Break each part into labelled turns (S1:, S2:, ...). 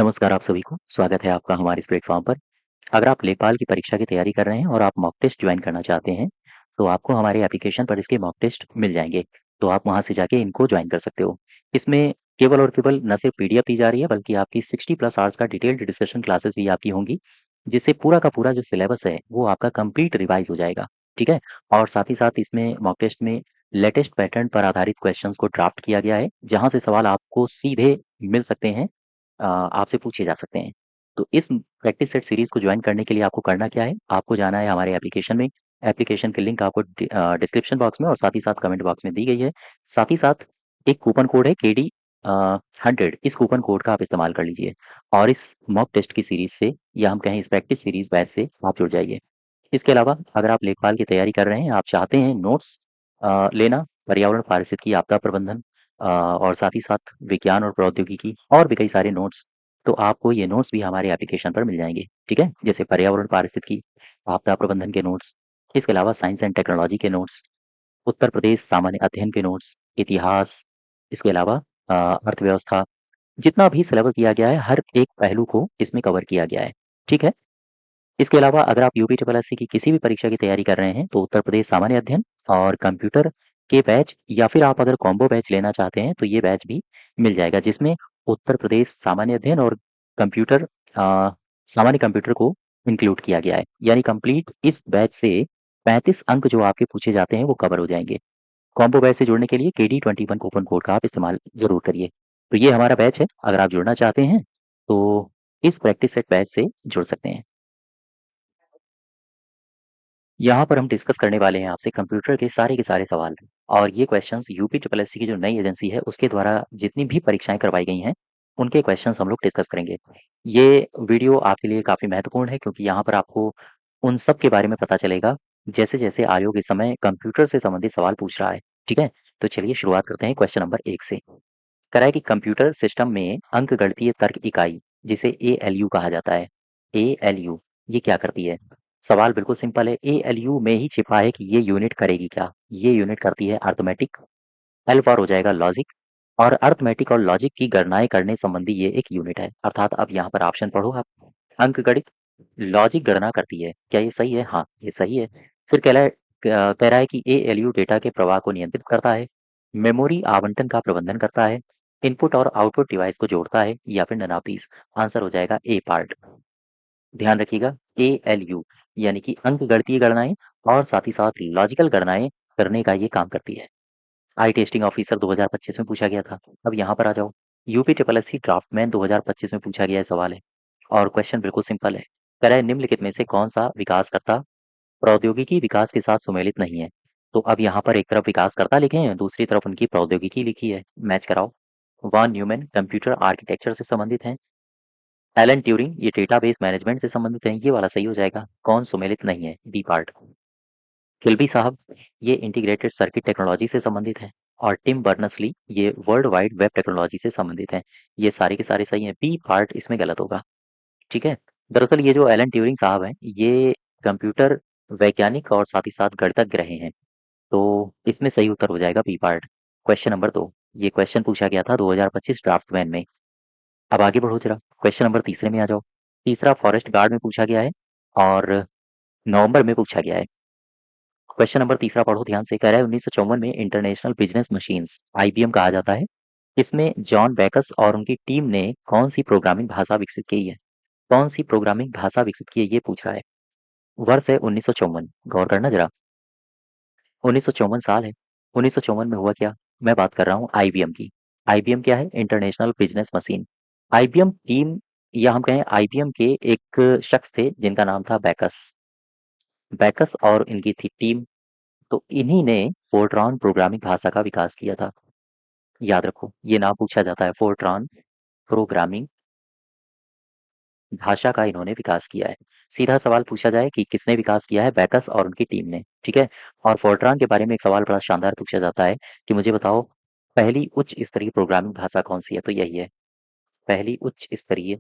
S1: नमस्कार आप सभी को, स्वागत है आपका हमारे इस प्लेटफ़ॉर्म पर। अगर आप लेखपाल की परीक्षा की तैयारी कर रहे हैं और आप मॉक टेस्ट जॉइन करना चाहते हैं, तो आपको हमारे एप्लीकेशन पर इसके मॉक टेस्ट मिल जाएँगे। तो आप वहाँ से जाके इनको जॉइन कर सकते हो। इसमें केवल और केवल न सिर्फ पीडीएफ दी जा रही है, बल्कि आपकी 60 प्लस आवर्स का डिटेल्ड डिस्कशन क्लासेस भी आपकी होंगी, जिससे पूरा का पूरा जो सिलेबस है, वो आपका कंप्लीट रिवाइज़ हो जाएगा, ठीक है? और साथ ही साथ इसमें मॉक टेस्ट में लेटेस्ट पैटर्न पर आधारित क्वेश्चंस को ड्राफ्ट किया गया है, जहाँ से सवाल आपको सीधे मिल सकते हैं, आपसे पूछे जा सकते हैं। तो इस प्रैक्टिस सेट सीरीज़ को जॉइन करने के लिए आपको करना क्या है? आपको जाना है हमारे एप्लीकेशन में। एप्लीकेशन की लिंक आपको डिस्क्रिप्शन बॉक्स में और साथ ही साथ कमेंट बॉक्स में दी गई है। साथ ही साथ एक कूपन कोड है केडी 100, इस कूपन कोड का आप इस्तेमाल कर लीजिए और इस मॉक टेस्ट की सीरीज़ से या हम कहें इस प्रैक्टिस सीरीज़ बैच से आप जुड़ जाइए। इसके अलावा अगर आप लेखपाल की तैयारी कर रहे हैं, आप चाहते हैं नोट्स लेना, पर्यावरण, पारिस्थितिकी, आपदा प्रबंधन और साथ ही साथ विज्ञान और प्रौद्योगिकी और भी कई सारे नोट्स, तो आपको ये नोट्स भी हमारे एप्लीकेशन पर मिल जाएँगे, ठीक है? जैसे पर्यावरण, पारिस्थितिकी, आपदा प्रबंधन के नोट्स, इसके अलावा साइंस एंड टेक्नोलॉजी के नोट्स, उत्तर प्रदेश सामान्य अध्ययन के नोट्स, इतिहास, इसके अलावा अर्थव्यवस्था, जितना भी सिलेबस दिया गया है, हर एक पहलू को इसमें कवर किया गया है, ठीक है? इसके अलावा अगर आप यूपी ट्रिपल एससी की किसी भी परीक्षा की तैयारी कर रहे हैं, तो उत्तर प्रदेश सामान्य अध्ययन और कंप्यूटर के बैच या फिर आप अगर कॉम्बो बैच लेना चाहते हैं, तो ये बैच भी मिल जाएगा, जिसमें उत्तर प्रदेश सामान्य अध्ययन और कंप्यूटर सामान्य कंप्यूटर को इंक्लूड किया गया है। यानी कंप्लीट इस बैच से 35 अंक जो आपके पूछे जाते हैं, वो कवर हो जाएँगे। कॉम्बो बैच से जुड़ने के लिए केडी 21 कूपन कोड का आप इस्तेमाल ज़रूर करिए। तो ये हमारा बैच है, अगर आप जुड़ना चाहते हैं, तो इस प्रैक्टिस सेट बैच से जुड़ सकते हैं। यहाँ पर हम डिस्कस करने वाले हैं आपसे कंप्यूटर के सारे सवाल और ये क्वेश्चंस यूपी ट्रिपल एससी की जो नई एजेंसी है उसके द्वारा जितनी भी परीक्षाएं करवाई गई हैं उनके क्वेश्चंस हम लोग डिस्कस करेंगे। ये वीडियो आपके लिए काफ़ी महत्वपूर्ण है क्योंकि यहाँ पर आपको उन सब के बारे में पता चलेगा जैसे जैसे आयोग इस समय कंप्यूटर से संबंधित सवाल पूछ रहा है। ठीक है, तो चलिए शुरुआत करते हैं क्वेश्चन नंबर 1 से। करा है कि कंप्यूटर सिस्टम में अंकगणितीय तर्क इकाई जिसे एएलयू कहा जाता है, एएलयू ये क्या करती है? सवाल बिल्कुल सिंपल है, एएलयू में ही छिपा है कि ये यूनिट करेगी क्या? ये यूनिट करती है अरिथमेटिक, एल फॉर हो जाएगा लॉजिक और अरिथमेटिक और लॉजिक की गणनाएं करने संबंधी ये एक यूनिट है। अर्थात अब यहाँ पर ऑप्शन पढ़ो आप, अंकगणित, लॉजिक गणना करती है, क्या ये सही है? हाँ, ये सही है। फिर कह रहा है कि एएलयू डेटा के प्रवाह को नियंत्रित करता है, मेमोरी आवंटन का प्रबंधन करता है, इनपुट और आउटपुट डिवाइस को जोड़ता है या फिर नन ऑफ दीज। आंसर हो जाएगा ए पार्ट। ध्यान रखिएगा, एएलयू यानी कि अंकगणितीय गणनाएं और साथ ही साथ लॉजिकल गणनाएं करने का ये काम करती है। आई टेस्टिंग ऑफिसर 2025 में पूछा गया था। अब यहाँ पर आ जाओ, यूपी ट्रिपल एससी ड्राफ्टमैन 2025 में पूछा गया सवाल है और क्वेश्चन बिल्कुल सिंपल है। कह रहा है निम्नलिखित में से कौन सा विकासकर्ता प्रौद्योगिकी विकास के साथ सुमेलित नहीं है? तो अब यहाँ पर एक तरफ विकासकर्ता लिखे हैं, दूसरी तरफ उनकी प्रौद्योगिकी लिखी है, मैच कराओ। वॉन न्यूमैन कंप्यूटर आर्किटेक्चर से संबंधित हैं, एलन ट्यूरिंग ये डेटाबेस मैनेजमेंट से संबंधित हैं, ये वाला सही हो जाएगा। कौन सुमेलित नहीं है? B part. किल्बी साहब ये इंटीग्रेटेड सर्किट टेक्नोलॉजी से संबंधित हैं और टिम बर्नर्स-ली ये वर्ल्ड वाइड वेब टेक्नोलॉजी से संबंधित हैं। ये सारे के सारे सही हैं, बी पार्ट इसमें गलत होगा, ठीक है? दरअसल ये जो एलन ट्यूरिंग साहब हैं, ये कंप्यूटर वैज्ञानिक और साथ ही साथ गणितज्ञ रहे हैं, तो इसमें सही उत्तर हो जाएगा बी पार्ट। क्वेश्चन नंबर 2, ये क्वेश्चन पूछा गया था 2025 ड्राफ्टमैन में। अब आगे बढ़ो जरा, क्वेश्चन नंबर तीसरे में आ जाओ। तीसरा फॉरेस्ट गार्ड में पूछा गया है और नवंबर में पूछा गया है। क्वेश्चन नंबर तीसरा पढ़ो ध्यान से। कह रहा है 1954 में इंटरनेशनल बिजनेस मशीन्स आईबीएम कहा जाता है। इसमें जॉन बैकस और उनकी टीम ने कौन सी प्रोग्रामिंग भाषा विकसित की है? कौन सी प्रोग्रामिंग भाषा विकसित की है ये पूछ रहा है। वर्ष है 1954, गौर करना जरा। 1954 साल है। 1954 में हुआ क्या? मैं बात कर रहा हूँ आईबीएम की। आईबीएम क्या है? International business machine. IBM team या हम कहें आईबीएम के एक शख्स थे जिनका नाम था बैकस। बैकस और इनकी थी टीम, तो इन्हीं ने फोर्ट्रॉन प्रोग्रामिंग भाषा का विकास किया था। याद रखो, ये नाम पूछा जाता है, फोर्ट्रॉन प्रोग्रामिंग भाषा का इन्होंने विकास किया है। सीधा सवाल पूछा जाए कि किसने विकास किया है? बैकस और उनकी टीम ने, ठीक है? और फोर्ट्रॉन के बारे में एक सवाल बड़ा शानदार पूछा जाता है कि मुझे बताओ पहली उच्च स्तरीय प्रोग्रामिंग भाषा कौन सी है? तो यही है, पहली उच्च स्तरीय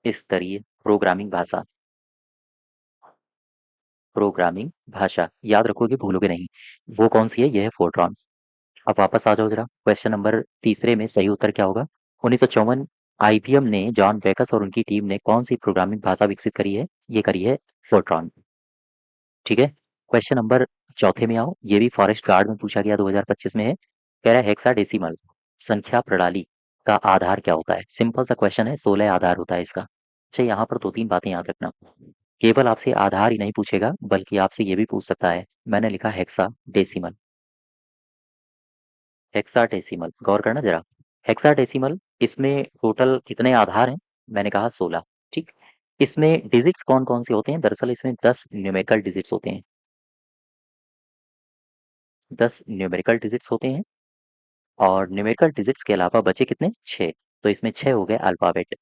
S1: स्तरीय प्रोग्रामिंग भाषा। प्रोग्रामिंग भाषा याद रखोगे, भूलोगे नहीं। वो कौन सी है? ये है फोर्ट्रॉन। अब वापस आ जाओ जरा, क्वेश्चन नंबर तीसरे में सही उत्तर क्या होगा? 1954 आईबीएम ने, जॉन बेकस और उनकी टीम ने कौन सी प्रोग्रामिंग भाषा विकसित करी है? ये करी है फोर्ट्रॉन। ठीक है। क्वेश्चन नंबर चौथे में आओ। ये भी फॉरेस्ट गार्ड में पूछा गया, 2025 में है। कह रहा है हेक्साडेसिमल संख्या प्रणाली का आधार क्या होता है? सिंपल सा क्वेश्चन है, 16 आधार होता है इसका। अच्छा, यहाँ पर दो तीन बातें याद रखना। केवल आपसे आधार ही नहीं पूछेगा, बल्कि आपसे ये भी पूछ सकता है। मैंने लिखा हेक्साडेसिमल। हेक्साडेसिमल, गौर करना जरा। हेक्साडेसिमल, इसमें टोटल कितने आधार हैं? मैंने कहा 16। ठीक। इसमें डिजिट्स कौन कौन से होते हैं? दरअसल इसमें 10 न्यूमेरिकल डिजिट्स होते हैं। 10 न्यूमेरिकल डिजिट्स होते हैं। और न्यूमेरिकल डिजिट्स के अलावा बचे कितने? 6। तो इसमें 6 हो गए अल्फाबेट।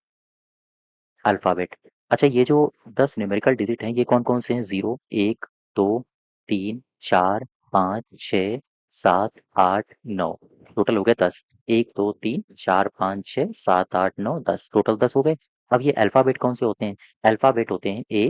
S1: अल्फाबेट। अच्छा, ये जो 10 न्यूमेरिकल डिजिट हैं, ये कौन कौन से हैं? 0, 1, 2, 3, 4, 5, 6, 7, 8, 9। टोटल हो गए 10। 1, 2, 3, 4, 5, 6, 7, 8, 9, 10। टोटल 10 हो गए। अब ये अल्फाबेट कौन से होते हैं? अल्फाबेट होते हैं ए,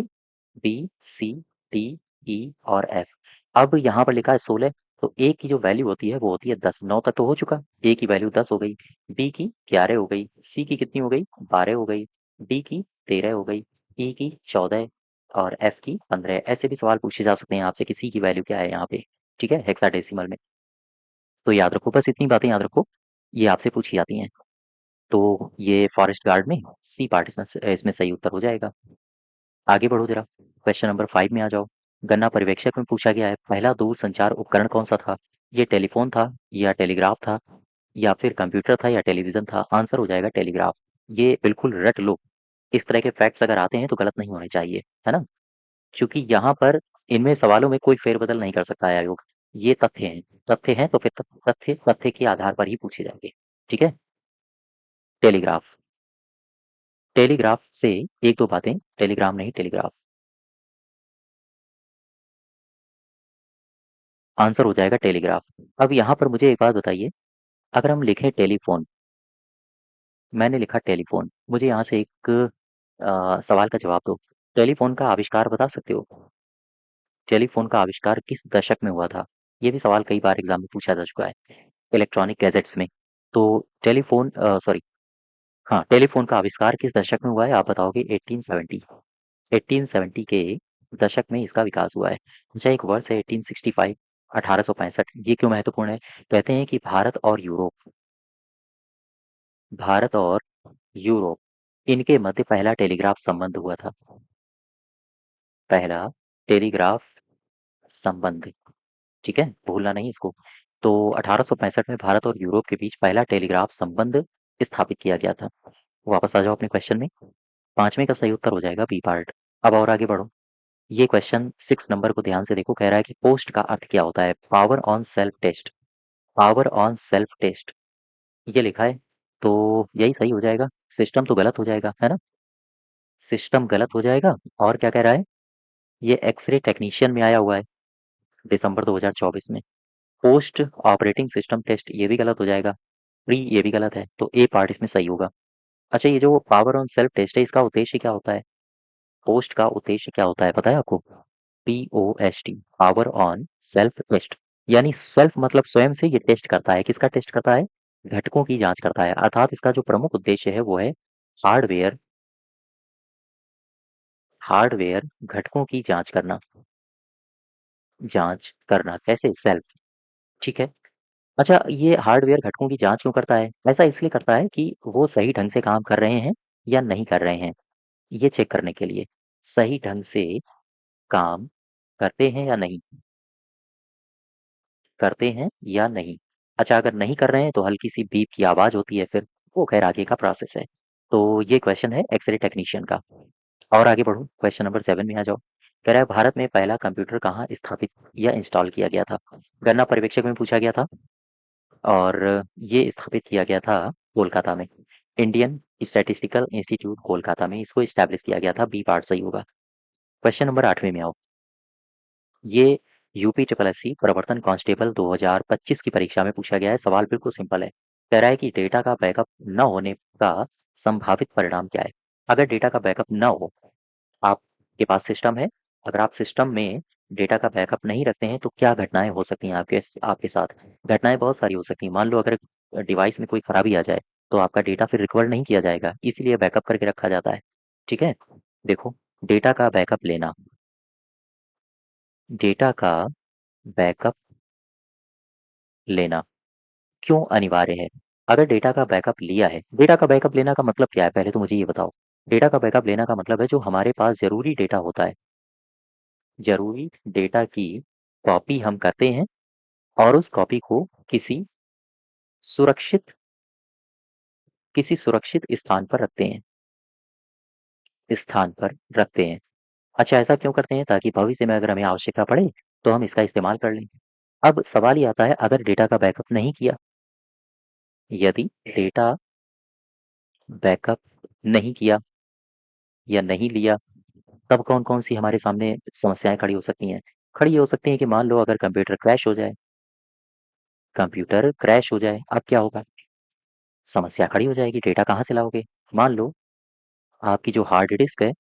S1: बी, सी, डी, ई और एफ। अब यहाँ पर लिखा है 16। तो ए की जो वैल्यू होती है वो होती है 10। 9 तक तो हो चुका। ए की वैल्यू 10 हो गई। बी की 11 हो गई। सी की कितनी हो गई? 12 हो गई। डी की 13 हो गई। ई की 14 और एफ की 15। ऐसे भी सवाल पूछे जा सकते हैं आपसे कि सी की वैल्यू क्या है यहाँ पे। ठीक है, हेक्साडेसिमल में। तो याद रखो, बस इतनी बातें याद रखो, ये आपसे पूछी जाती हैं। तो ये फॉरेस्ट गार्ड में सी पार्ट इसमें सही उत्तर हो जाएगा। आगे बढ़ो जरा। क्वेश्चन नंबर 5 में आ जाओ। गन्ना पर्यवेक्षक में पूछा गया है, पहला दूरसंचार उपकरण कौन सा था? ये टेलीफोन था, या टेलीग्राफ था, या फिर कंप्यूटर था, या टेलीविजन था? आंसर हो जाएगा टेलीग्राफ। ये बिल्कुल रट लो। इस तरह के फैक्ट्स अगर आते हैं तो गलत नहीं होने चाहिए, है ना? क्योंकि यहाँ पर इनमें सवालों में कोई फेरबदल नहीं कर सकता है आयोग। ये तथ्य हैं। तथ्य हैं तो फिर तथ्य तथ्य के आधार पर ही पूछे जाएंगे। ठीक है। टेलीग्राफ। टेलीग्राफ से एक दो बातें, टेलीग्राम नहीं, टेलीग्राफ। आंसर हो जाएगा टेलीग्राफ। अब यहाँ पर मुझे एक बात बताइए, अगर हम लिखें टेलीफोन, मैंने लिखा टेलीफोन, मुझे यहाँ से एक सवाल का जवाब दो। टेलीफोन का आविष्कार बता सकते हो? टेलीफोन का आविष्कार किस दशक में हुआ था? ये भी सवाल कई बार एग्जाम में पूछा जा चुका है, इलेक्ट्रॉनिक गैजेट्स में। तो टेलीफोन, सॉरी, हाँ, टेलीफोन का आविष्कार किस दशक में हुआ है? आप बताओगे 1870। 1870 के दशक में इसका विकास हुआ है। अच्छा, एक वर्ष है 1865, 1865। ये क्यों महत्वपूर्ण है? कहते हैं कि भारत और यूरोप, इनके मध्य पहला टेलीग्राफ संबंध हुआ था। पहला टेलीग्राफ संबंध। ठीक है, भूलना नहीं इसको। तो 1865 में भारत और यूरोप के बीच पहला टेलीग्राफ संबंध स्थापित किया गया था। वापस आ जाओ अपने क्वेश्चन में। पांचवें का सही उत्तर हो जाएगा बी पार्ट। अब और आगे बढ़ो। ये क्वेश्चन 6 नंबर को ध्यान से देखो। कह रहा है कि पोस्ट का अर्थ क्या होता है? Power on self test. Power on self test, ये लिखा है। तो यही सही हो जाएगा। सिस्टम तो गलत हो जाएगा, है ना? सिस्टम गलत हो जाएगा। और क्या कह रहा है? ये एक्सरे टेक्नीशियन में आया हुआ है, दिसंबर 2024 में। पोस्ट ऑपरेटिंग सिस्टम टेस्ट, ये भी गलत हो जाएगा। प्री, ये भी गलत है। तो ए पार्ट इसमें सही होगा। अच्छा, ये जो पावर ऑन सेल्फ टेस्ट है, इसका उद्देश्य क्या होता है? पोस्ट का उद्देश्य क्या होता है पता है आपको? POST, power on self test. यानी सेल्फ मतलब स्वयं से ये टेस्ट करता है। किसका टेस्ट करता है? घटकों की जांच करता है। अर्थात इसका जो प्रमुख उद्देश्य है वो है हार्डवेयर हार्डवेयर घटकों की जांच करना। कैसे? सेल्फ। ठीक है। अच्छा, ये हार्डवेयर घटकों की जांच क्यों करता है? ऐसा इसलिए करता है कि वो सही ढंग से काम कर रहे हैं या नहीं कर रहे हैं, ये चेक करने के लिए। सही ढंग से काम करते हैं या नहीं, करते हैं या नहीं। अच्छा, अगर नहीं कर रहे हैं तो हल्की सी बीप की आवाज होती है, फिर वो खैर आगे का प्रोसेस है। तो ये क्वेश्चन है एक्सरे टेक्नीशियन का। और आगे बढ़ो, क्वेश्चन नंबर 7 में आ जाओ। कह रहा है भारत में पहला कंप्यूटर कहाँ स्थापित या इंस्टॉल किया गया था? गणना पर्यवेक्षक में पूछा गया था, और ये स्थापित किया गया था कोलकाता में। इंडियन स्टैटिस्टिकल इंस्टीट्यूट कोलकाता में इसको स्टैब्लिश किया गया था। बी पार्ट सही होगा। क्वेश्चन नंबर 8वें में आओ। ये यूपी ट्रिपल एस सी प्रवर्तन कांस्टेबल 2025 की परीक्षा में पूछा गया है। सवाल बिल्कुल सिंपल है। कह रहा है कि डेटा का बैकअप न होने का संभावित परिणाम क्या है? अगर डेटा का बैकअप न हो, आपके पास सिस्टम है, अगर आप सिस्टम में डेटा का बैकअप नहीं रखते हैं तो क्या घटनाएं हो सकती हैं आपके आपके साथ? घटनाएं बहुत सारी हो सकती हैं। मान लो अगर डिवाइस में कोई खराबी आ जाए, तो आपका डेटा फिर रिकवर नहीं किया जाएगा, इसीलिए बैकअप करके रखा जाता है। ठीक है, देखो, डेटा का बैकअप लेना, डेटा का बैकअप लेना क्यों अनिवार्य है? अगर डेटा का बैकअप लिया है, डेटा का बैकअप लेना का मतलब क्या है, पहले तो मुझे ये बताओ। डेटा का बैकअप लेना का मतलब है जो हमारे पास जरूरी डेटा होता है, जरूरी डेटा की कॉपी हम करते हैं और उस कॉपी को सुरक्षित किसी सुरक्षित स्थान पर रखते हैं। अच्छा, ऐसा क्यों करते हैं? ताकि भविष्य में अगर हमें आवश्यकता पड़े तो हम इसका इस्तेमाल कर लें। अब सवाल ये आता है, अगर डेटा का बैकअप नहीं किया, यदि डेटा बैकअप नहीं किया या नहीं लिया, तब कौन-कौन सी हमारे सामने समस्याएँ खड़ी हो सकती हैं? खड़ी ये हो सकती हैं कि मान लो अगर कंप्यूटर क्रैश हो जाए, अब क्या होगा? समस्या खड़ी हो जाएगी, डेटा कहाँ से लाओगे? मान लो आपकी जो हार्ड डिस्क है,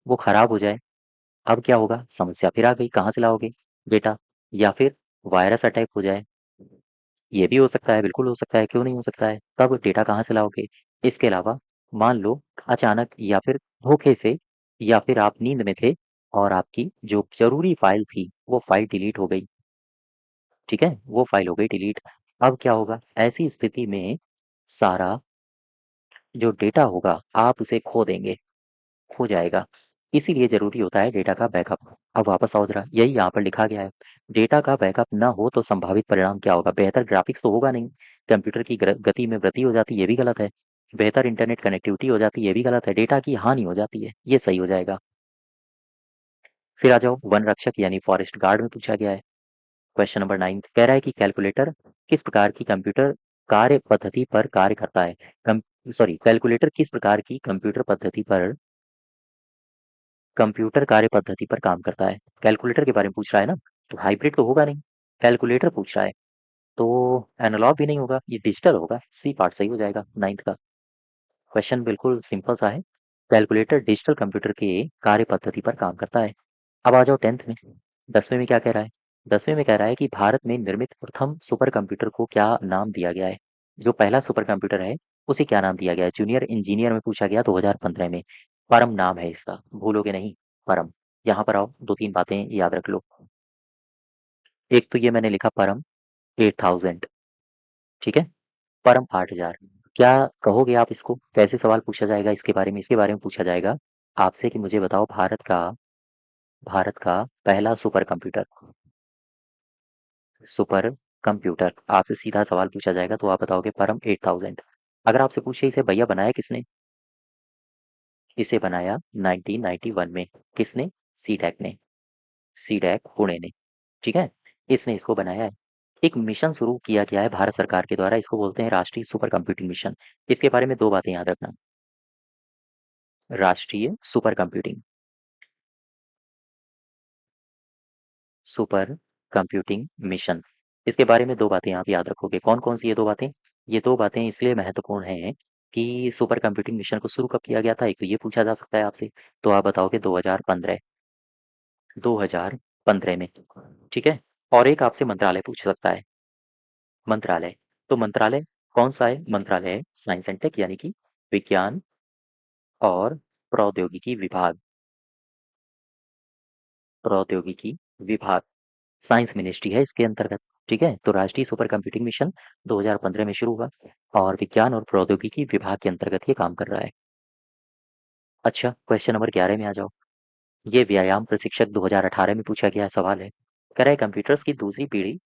S1: वो खराब हो जाए, अब क्या होगा? समस्या फिर आ गई, कहाँ से लाओगे डेटा? या फिर वायरस अटैक हो जाए, ये भी हो सकता है, बिल्कुल हो सकता है, क्यों नहीं हो सकता है? तब डेटा कहाँ से लाओगे? इसके अलावा मान लो अचानक या फिर धोखे से या फिर आप नींद में थे और आपकी जो ज़रूरी फ़ाइल थी, वो फ़ाइल डिलीट हो गई, ठीक है? वो फ़ाइल हो गई डिलीट। अब क्या होगा? ऐसी स्थिति में सारा जो डेटा होगा, आप उसे खो देंगे, खो जाएगा। इसीलिए ज़रूरी होता है डेटा का बैकअप। अब वापस आओ ज़रा, यही यहाँ पर लिखा गया है। डेटा का बैकअप ना हो तो संभावित परिणाम क्या होगा? बेहतर ग्राफ़िक्स तो होगा नहीं, कंप्यूटर की गति में वृद्धि हो जाती है, ये भी गलत है। बेहतर इंटरनेट कनेक्टिविटी हो जाती है, ये भी गलत है। डेटा की हानि हो जाती है, ये सही हो जाएगा। फिर आ जाओ, वन रक्षक यानी फॉरेस्ट गार्ड में पूछा गया है। क्वेश्चन नंबर 9 कह रहा है कि कैलकुलेटर किस प्रकार की कंप्यूटर कार्य पद्धति पर कार्य करता है? कम सॉरी, कैलकुलेटर किस प्रकार की कंप्यूटर कार्य पद्धति पर काम करता है? कैलकुलेटर के बारे में पूछ रहा है ना, तो हाइब्रिड तो होगा नहीं, कैलकुलेटर पूछ रहा है, तो एनालॉग भी नहीं होगा, ये डिजिटल होगा। सी पार्ट सही हो जाएगा 9th का। क्वेश्चन बिल्कुल सिंपल सा है, कैलकुलेटर डिजिटल कंप्यूटर के कार्य पद्धति पर काम करता है। अब आ जाओ 10th में, 10वें में क्या कह रहा है? 10वें में कह रहा है कि भारत में निर्मित प्रथम सुपर कंप्यूटर को क्या नाम दिया गया है? जो पहला सुपर कंप्यूटर है, उसे क्या नाम दिया गया है? जूनियर इंजीनियर में पूछा गया 2015 में। परम नाम है इसका, भूलोगे नहीं, परम। यहाँ पर आओ, 2-3 बातें याद रख लो। एक तो ये मैंने लिखा परम 8000, ठीक है? परम 8000। क्या कहोगे आप इसको? कैसे सवाल पूछा जाएगा इसके बारे में? इसके बारे में पूछा जाएगा आपसे कि मुझे बताओ भारत का पहला सुपर कंप्यूटर आपसे सीधा सवाल पूछा जाएगा तो आप बताओगे परम 8000। अगर आपसे पूछे इसे भैया बनाया किसने? इसे बनाया 1991 में। किसने? सीडैक ने, सीडैक पुणे ने, ठीक है? इसने इसको बनाया है। एक मिशन शुरू किया गया है भारत सरकार के द्वारा, इसको बोलते हैं राष्ट्रीय सुपर कंप्यूटिंग मिशन। इसके बारे में 2 बातें याद रखना, राष्ट्रीय सुपर कंप्यूटिंग मिशन। इसके बारे में 2 बातें आप याद रखोगे। कौन-कौन सी ये 2 बातें? ये 2 बातें इसलिए महत्वपूर्ण हैं कि सुपर कंप्यूटिंग मिशन को शुरू कब किया गया था? एक तो ये पूछा जा सकता है आपसे, तो आप बताओगे 2015, 2015 में, ठीक है? और एक आपसे मंत्रालय पूछ सकता है, मंत्रालय। तो मंत्रालय कौन-सा है? मंत्रालय है साइंस एंड टेक यानी कि विज्ञान और प्रौद्योगिकी विभाग, प्रौद्योगिकी विभाग। साइंस मिनिस्ट्री है इसके अंतर्गत, ठीक है? तो राष्ट्रीय सुपर कंप्यूटिंग मिशन 2015 में शुरू हुआ और विज्ञान और प्रौद्योगिकी विभाग के अंतर्गत ये काम कर रहा है। अच्छा, क्वेश्चन नंबर 11 में आ जाओ। ये व्यायाम प्रशिक्षक 2018 में पूछा गया सवाल है। कह रहा है कंप्यूटर्स की दूसरी पीढ़ी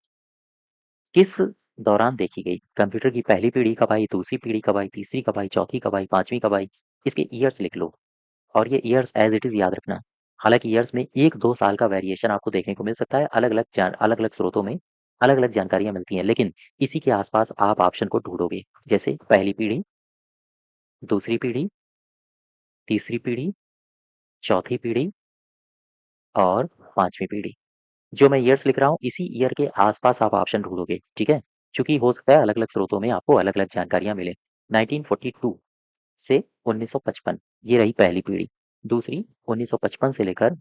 S1: किस दौरान देखी गई? कंप्यूटर की पहली पीढ़ी कब आई, दूसरी पीढ़ी कब आई, तीसरी कब आई, चौथी कब आई, पांचवी कब आई? इसके ईयर्स लिख लो और ये ईयर्स एज इट इज याद रखना। हालांकि ईयर्स में 1-2 साल का वेरिएशन आपको देखने को मिल सकता है, अलग-अलग स्रोतों में अलग-अलग जानकारियां मिलती हैं, लेकिन इसी के आसपास आप ऑप्शन को ढूंढोगे, जैसे पहली पीढ़ी, दूसरी पीढ़ी, तीसरी पीढ़ी, चौथी पीढ़ी और पांचवी पीढ़ी। जो मैं ईयर्स लिख रहा हूँ इसी ईयर के आसपास आप ऑप्शन ढूंढोगे, ठीक है? क्योंकि हो सकता है अलग-अलग स्रोतों में आपको अलग-अलग जानकारियां मिले। 1942 से 1955 ये रही पहली पीढ़ी। दूसरी 1955 से लेकर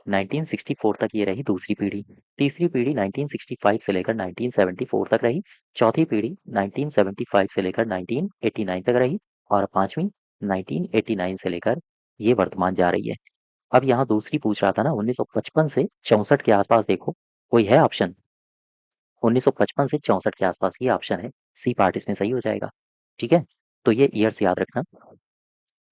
S1: 1964 तक ये रही दूसरी पीढ़ी। तीसरी पीढ़ी 1965 से लेकर 1974 तक रही। चौथी पीढ़ी 1975 से लेकर 1989 तक रही और पांचवी 1989 से लेकर ये वर्तमान जा रही है। अब यहाँ दूसरी पूछ रहा था ना 1955 से 64 के आसपास देखो, कोई है ऑप्शन? 1955 से 64 के आसपास ये ऑप्शन है, सी पार्ट इसमें सही हो जाएगा। ठीक है, तो ये ईयर्स याद रखना,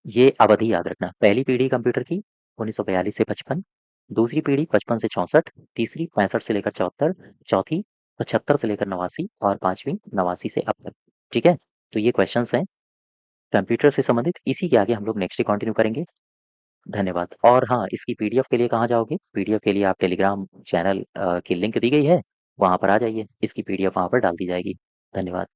S1: ये अवधि याद रखना। पहली पीढ़ी कंप्यूटर की 1942 से 55, दूसरी पीढ़ी 55 से 64, तीसरी 65 से लेकर 74, चौथी 75 से लेकर 89 और पांचवी 89 से अब तक। ठीक है, तो ये क्वेश्चंस हैं कंप्यूटर से संबंधित। इसी के आगे हम लोग नेक्स्ट डे कंटिन्यू करेंगे। धन्यवाद। और हाँ, इसकी पीडीएफ के लिए कहाँ जाओगे? पीडीएफ के लिए आप टेलीग्राम चैनल की लिंक दी गई है, वहाँ पर आ जाइए, इसकी पीडीएफ वहाँ पर डाल दी जाएगी। धन्यवाद।